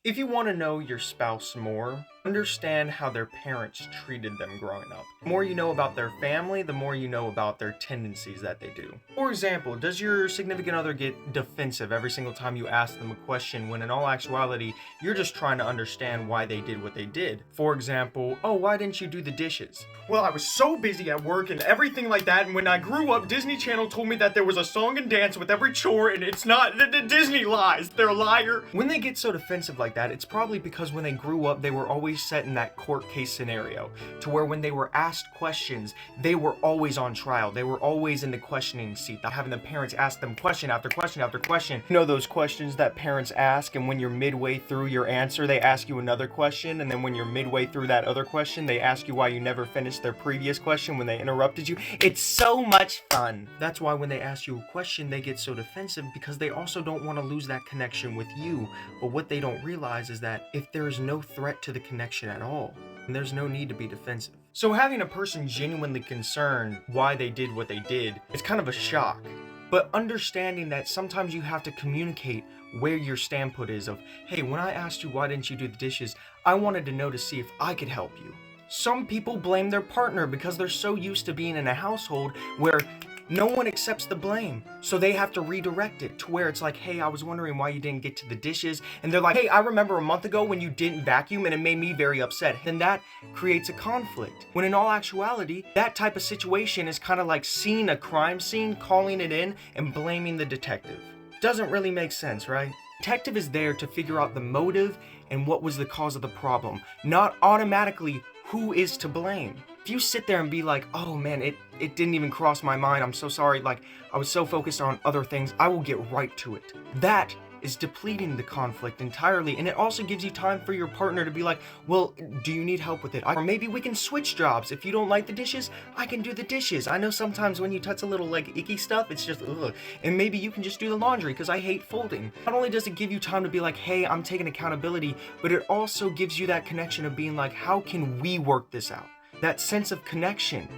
If you want to know your spouse more, understand how their parents treated them growing up. The more you know about their family, the more you know about their tendencies that they do. For example, does your significant other get defensive every single time you ask them a question when in all actuality, you're just trying to understand why they did what they did? For example, oh, why didn't you do the dishes? Well, I was so busy at work and everything like that, and when I grew up, Disney Channel told me that there was a song and dance with every chore, and it's not. Disney lies. They're a liar. When they get so defensive like that, it's probably because when they grew up, they were always set in that court case scenario to where when they were asked questions, they were always on trial. They were always in the questioning seat, having the parents ask them question after question after question. You know those questions that parents ask, and when you're midway through your answer, they ask you another question, and then when you're midway through that other question, they ask you why you never finished their previous question when they interrupted you. It's so much fun. That's why when they ask you a question, they get so defensive, because they also don't want to lose that connection with you. But what they don't realize is that if there is no threat to the connection at all, there's no need to be defensive. So having a person genuinely concerned why they did what they did is kind of a shock. But understanding that sometimes you have to communicate where your standpoint is of, hey, when I asked you why didn't you do the dishes, I wanted to know to see if I could help you. Some people blame their partner because they're so used to being in a household where no one accepts the blame, so they have to redirect it to where it's like, hey, I was wondering why you didn't get to the dishes, and they're like, hey, I remember a month ago when you didn't vacuum and it made me very upset. Then that creates a conflict, when in all actuality, that type of situation is kind of like seeing a crime scene, calling it in, and blaming the detective. Doesn't really make sense, right? Detective is there to figure out the motive and what was the cause of the problem, not automatically who is to blame. If you sit there and be like, oh man, it didn't even cross my mind, I'm so sorry, like I was so focused on other things, I will get right to it. That is depleting the conflict entirely, and it also gives you time for your partner to be like, well, do you need help with it? Or maybe we can switch jobs. If you don't like the dishes, I can do the dishes. I know sometimes when you touch a little like icky stuff, it's just ugh. And maybe you can just do the laundry because I hate folding. Not only does it give you time to be like, hey, I'm taking accountability, but it also gives you that connection of being like, how can we work this out? That sense of connection.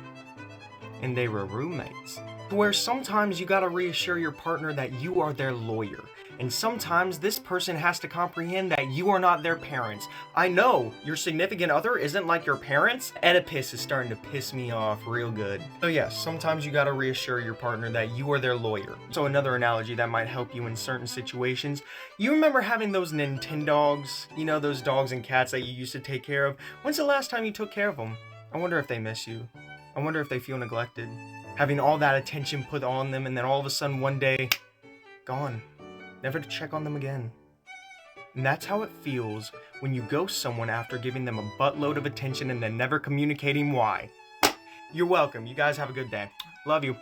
And they were roommates. Where sometimes you gotta reassure your partner that you are their lawyer. And sometimes this person has to comprehend that you are not their parents. I know your significant other isn't like your parents. Oedipus is starting to piss me off real good. So yes, sometimes you gotta reassure your partner that you are their lawyer. So another analogy that might help you in certain situations. You remember having those Nintendogs? You know, those dogs and cats that you used to take care of? When's the last time you took care of them? I wonder if they miss you. I wonder if they feel neglected. Having all that attention put on them and then all of a sudden one day, gone. Never to check on them again. And that's how it feels when you ghost someone after giving them a buttload of attention and then never communicating why. You're welcome. You guys have a good day. Love you.